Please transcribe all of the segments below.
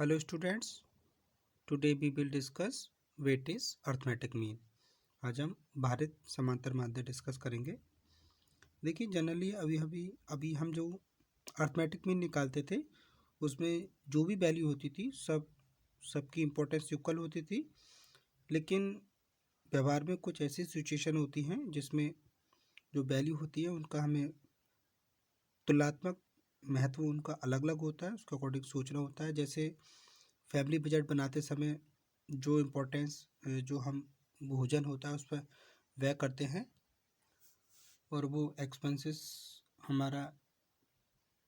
Hello students, today we will discuss weight is arithmetic mean। आज हम भारित समांतर माध्य डिस्कस करेंगे। देखिए जनरली अभी हम जो अर्थमेटिक मीन निकालते थे उसमें जो भी वैल्यू होती थी सबकी इम्पोर्टेंस इक्वल होती थी, लेकिन व्यवहार में कुछ ऐसी सिचुएशन होती हैं जिसमें जो वैल्यू होती है उनका हमें तुलनात्मक महत्व उनका अलग अलग होता है, उसके अकॉर्डिंग सोचना होता है। जैसे फैमिली बजट बनाते समय जो इम्पोर्टेंस जो हम भोजन होता है उस पर व्यय करते हैं और वो एक्सपेंसेस हमारा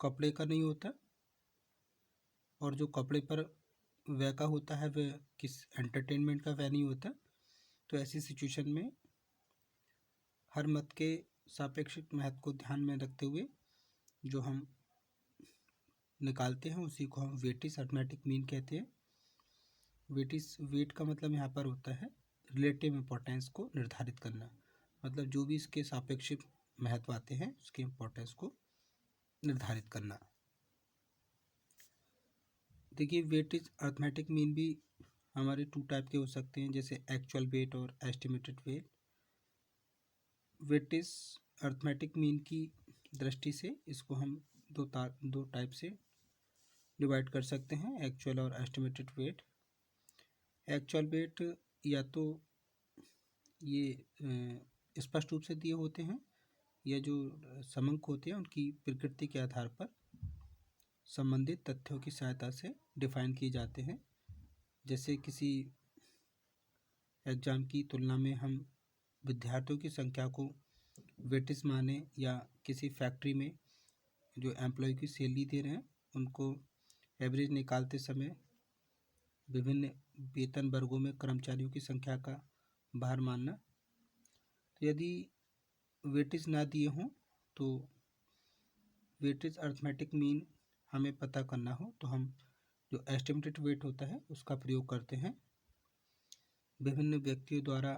कपड़े का नहीं होता, और जो कपड़े पर व्यय का होता है वह किस एंटरटेनमेंट का व्यय नहीं होता। तो ऐसी सिचुएशन में हर मत के सापेक्षिक महत्व को ध्यान में रखते हुए जो हम निकालते हैं उसी को हम वेटिस अर्थमेटिक मीन कहते हैं। वेट का मतलब यहाँ पर होता है रिलेटिव इम्पोर्टेंस को निर्धारित करना, मतलब जो भी इसके सापेक्षिक महत्व आते हैं उसके इम्पोर्टेंस को निर्धारित करना। देखिए वेटेज अर्थमेटिक मीन भी हमारे टू टाइप के हो सकते हैं, जैसे एक्चुअल वेट और estimated weight. Weightage arithmetic mean की दृष्टि से इसको हम दो टाइप से डिवाइड कर सकते हैं, एक्चुअल और एस्टिमेटेड वेट। एक्चुअल वेट या तो ये स्पष्ट रूप से दिए होते हैं या जो समंक होते हैं उनकी प्रकृति के आधार पर संबंधित तथ्यों की सहायता से डिफाइन किए जाते हैं। जैसे किसी एग्जाम की तुलना में हम विद्यार्थियों की संख्या को वेटेज माने, या किसी फैक्ट्री में जो एम्प्लॉय की सैलरी दे रहे हैं उनको एवरेज निकालते समय विभिन्न वेतन वर्गों में कर्मचारियों की संख्या का भार मानना। तो यदि वेटेज ना दिए हों तो वेटेज अर्थमेटिक मीन हमें पता करना हो तो हम जो एस्टिमेटेड वेट होता है उसका प्रयोग करते हैं। विभिन्न व्यक्तियों द्वारा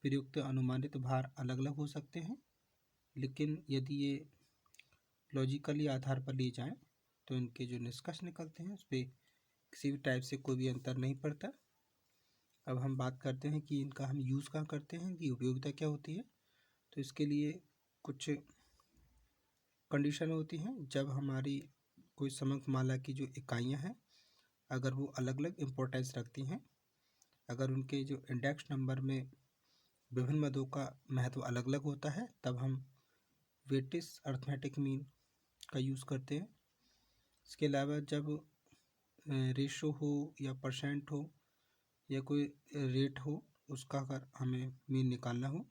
प्रयुक्त अनुमानित भार अलग अलग हो सकते हैं, लेकिन यदि ये लॉजिकली आधार पर लिए जाएं तो इनके जो निष्कर्ष निकलते हैं उस पर किसी भी टाइप से कोई भी अंतर नहीं पड़ता। अब हम बात करते हैं कि इनका हम यूज़ कहाँ करते हैं, इनकी उपयोगिता क्या होती है। तो इसके लिए कुछ कंडीशन होती हैं। जब हमारी कोई समंक माला की जो इकाइयाँ हैं अगर वो अलग अलग इम्पोर्टेंस रखती हैं, अगर उनके जो इंडेक्स नंबर में विभिन्न मदों का महत्व अलग अलग होता है, तब हम वेटेज अर्थमेटिक मीन का यूज़ करते हैं। इसके अलावा जब रेशो हो या परसेंट हो या कोई रेट हो उसका अगर हमें मीन निकालना हो,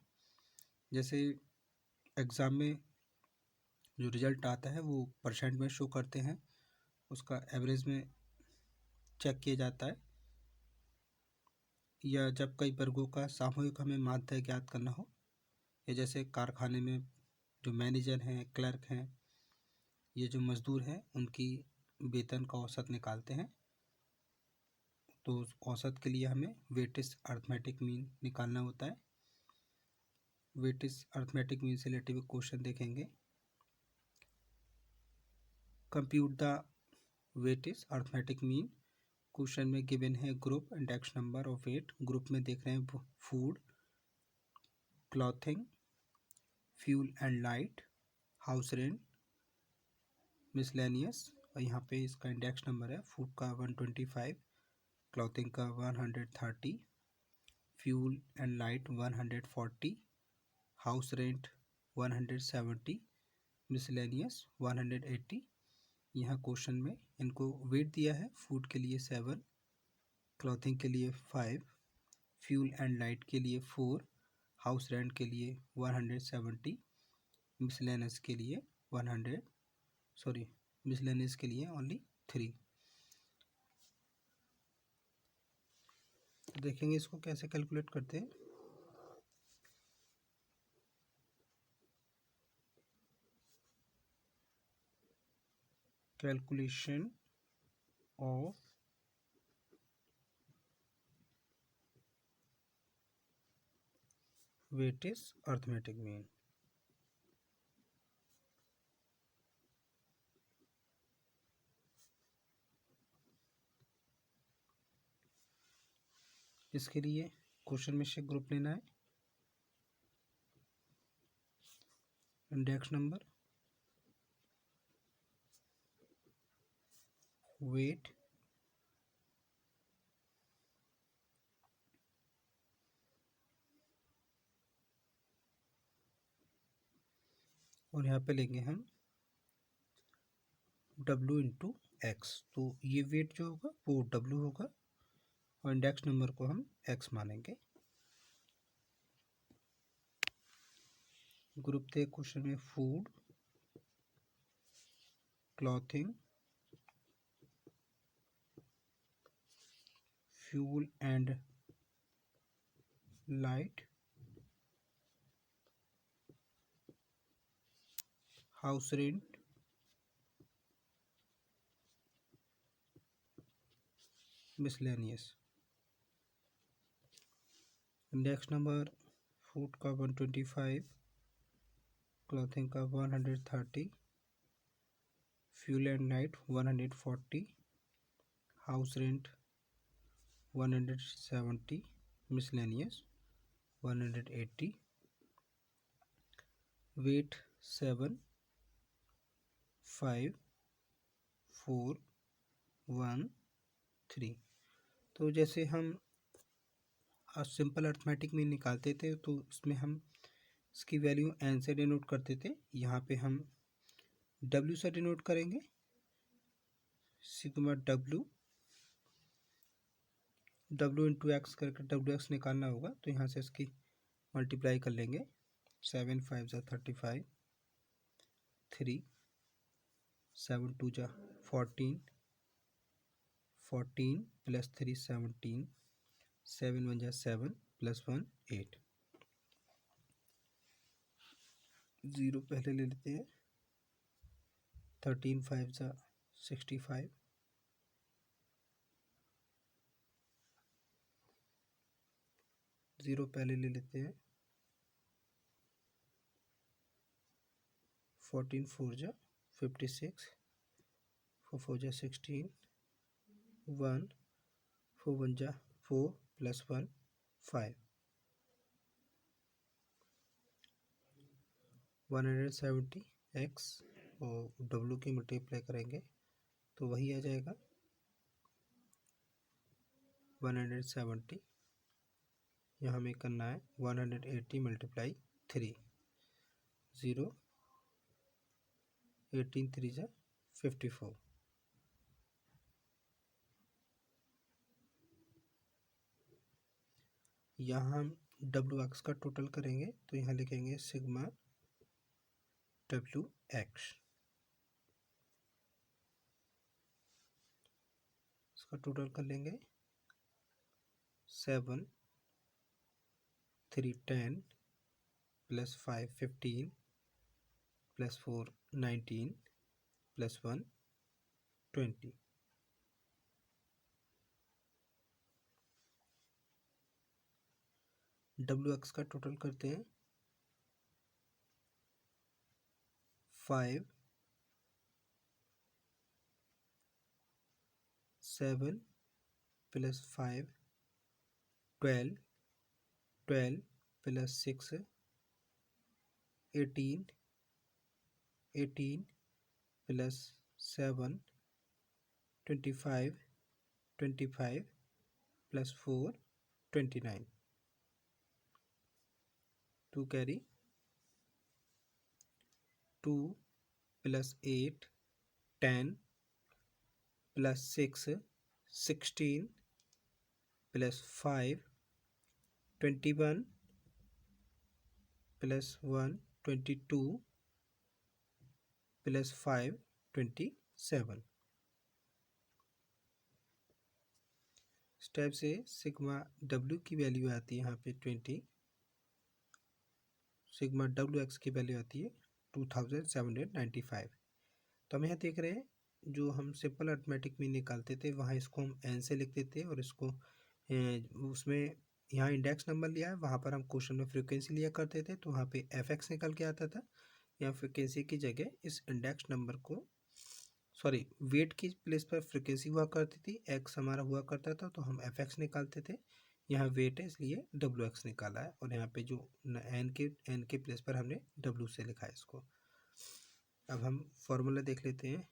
जैसे एग्ज़ाम में जो रिज़ल्ट आता है वो परसेंट में शो करते हैं, उसका एवरेज में चेक किया जाता है। या जब कई वर्गों का सामूहिक हमें माध्य ज्ञात करना हो, या जैसे कारखाने में जो मैनेजर हैं, क्लर्क हैं, ये जो मज़दूर हैं उनकी वेतन का औसत निकालते हैं, तो उस औसत के लिए हमें वेटेज अर्थमेटिक मीन निकालना होता है। वेटेज अर्थमेटिक मीन से रिलेटेड क्वेश्चन देखेंगे। Compute the weightage arithmetic mean. Question में गिवन है group, index number of 8। Group में देख रहे हैं food, clothing, fuel and light, house rent, miscellaneous. और यहाँ पे इसका इंडेक्स नंबर है फूड का 125, क्लॉथिंग का 130, fuel and light 140, house rent 170, miscellaneous 180। यहाँ क्वेश्चन में इनको वेट दिया है, फूड के लिए 7, क्लॉथिंग के लिए 5, फ्यूल एंड लाइट के लिए 4, हाउस रेंट के लिए 170, मिसलेनियस के लिए 100 के लिए ओनली 3। देखेंगे इसको कैसे कैलकुलेट करते हैं। Calculation of weightage arithmetic mean. इसके लिए क्वेश्चन में से ग्रुप लेना है, इंडेक्स नंबर, वेट, और यहाँ पे लेंगे हम W इंटू एक्स। तो ये वेट जो होगा वो W होगा और इंडेक्स नंबर को हम x मानेंगे। ग्रुप थे क्वेश्चन में food, clothing, fuel and light, house rent, miscellaneous. Index number food का 125, क्लॉथिंग का 130, fuel and light 140, house rent 170, miscellaneous 180, weight 7, 5, 4, 1, 3। तो जैसे हम सिंपल अर्थमेटिक में निकालते थे तो इसमें हम इसकी वैल्यू n से डिनोट करते थे, यहाँ पे हम w से डिनोट करेंगे। सिग्मा w इंटू एक्स करके WX निकालना होगा, तो यहाँ से इसकी मल्टीप्लाई कर लेंगे। 7 5 ज़ा 35, 3 7 2 ज़ा 14, 14 प्लस 3 17, 7 1 ज़ा 7 प्लस 1 8। 0 पहले ले लेते हैं। 13 5 ज़ा 65, 0 पहले ले लेते हैं। 14 4 ज़ा 56, 4 4 ज़ा 16, 1 4 1 ज़ा 4 प्लस 1 5। 170 x और w की मल्टीप्लाई करेंगे तो वही आ जाएगा 170। यहाँ हमें करना है 180 मल्टीप्लाई 3, 0 18 3 ज़ा 54। यहाँ हम WX का टोटल करेंगे तो यहाँ लिखेंगे सिग्मा WX। इसका टोटल कर लेंगे 7 3 10 प्लस 5 15 प्लस 4 19 प्लस 1 20। WX का टोटल करते हैं 5 7 plus 5 12 12 plus 6 18 18 plus 7 25 25 plus 4 29। 2 carry 2 plus 8 10 plus 6 16 plus 5 21 plus 1 22 plus 5 27। इस टाइप से सिग्मा W की वैल्यू आती है यहाँ पे 20, सिग्मा WX की वैल्यू आती है 2795। तो हम यहाँ देख रहे हैं जो हम सिंपल अर्थमेटिक में निकालते थे वहाँ इसको हम n से लिखते थे और इसको उसमें यहाँ इंडेक्स नंबर लिया है, वहाँ पर हम क्वेश्चन में फ्रीक्वेंसी लिया करते थे तो वहाँ पे fx निकल के आता था। यहाँ फ्रीक्वेंसी की जगह इस इंडेक्स नंबर को सॉरी वेट की प्लेस पर फ्रीक्वेंसी हुआ करती थी, x हमारा हुआ करता था तो हम fx निकालते थे। यहाँ वेट है इसलिए डब्ल्यू एक्स निकाला है, और यहाँ पे जो एन के प्लेस पर हमने डब्ल्यू से लिखा है इसको। अब हम फॉर्मूला देख लेते हैं।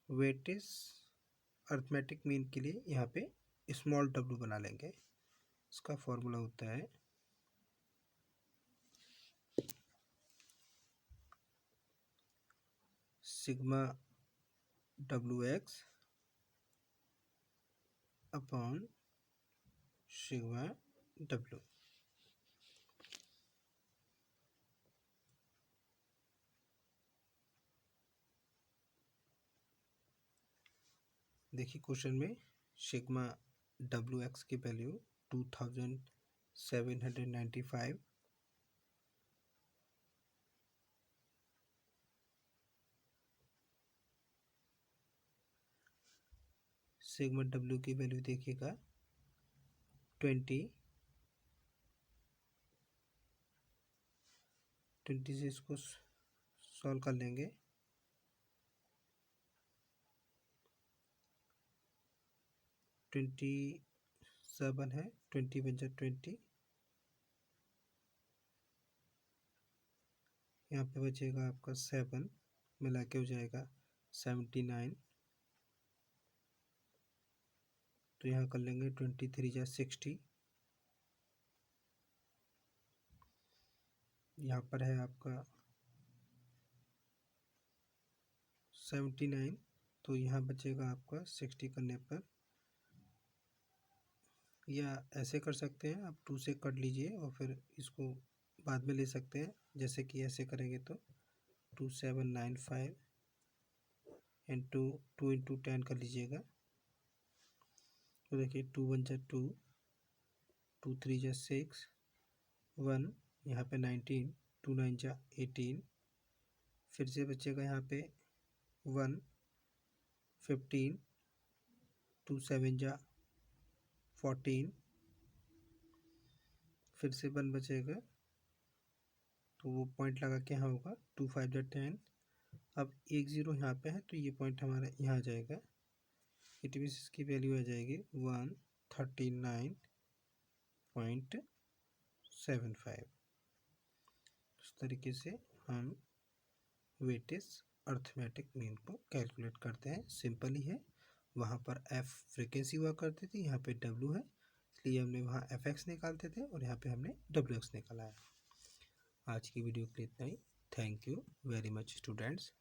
वेटेज अर्थमेटिक मीन के लिए यहाँ पे स्मॉल डब्ल्यू बना लेंगे। इसका फॉर्मूला होता है sigma W x upon sigma W. देखिए क्वेश्चन में सिग्मा डब्ल्यू एक्स की वैल्यू 2795, सिग्मा डब्ल्यू की वैल्यू देखिएगा 20 से इसको सॉल्व कर लेंगे। 27 है, 20 बन जाए 20, यहाँ पे बचेगा आपका 7, मिला के हो जाएगा 79। तो यहाँ कर लेंगे 23 या 60, यहाँ पर है आपका 79, तो यहाँ बचेगा आपका 60 करने पर, या ऐसे कर सकते हैं आप 2 से कट लीजिए और फिर इसको बाद में ले सकते हैं। जैसे कि ऐसे करेंगे तो 2795 इंटू 2 इंटू 10 कर लीजिएगा। तो देखिए 2 1 जा 2, 2 3 जा 6, 1 यहाँ पे 19, 2 9 जा 18, फिर से बचेगा यहाँ पे 1, 15, 2 7 जा 14, फिर से 1 बचेगा, तो वो पॉइंट लगा के यहाँ होगा 2 5 जा 10। अब 1 0 यहाँ पे है तो ये पॉइंट हमारा यहाँ आ जाएगा। इट मीन्स इसकी वैल्यू आ जाएगी 139.75। इस तरीके से हम वेटेज अर्थमेटिक मीन को कैलकुलेट करते हैं। सिंपल ही है। वहाँ पर एफ फ्रीक्वेंसी हुआ करती थी, यहाँ पे डब्ल्यू है, इसलिए हमने वहाँ एफ एक्स निकालते थे और यहाँ पे हमने डब्ल्यू एक्स निकाला है। आज की वीडियो के लिए इतना ही। Thank you very much students.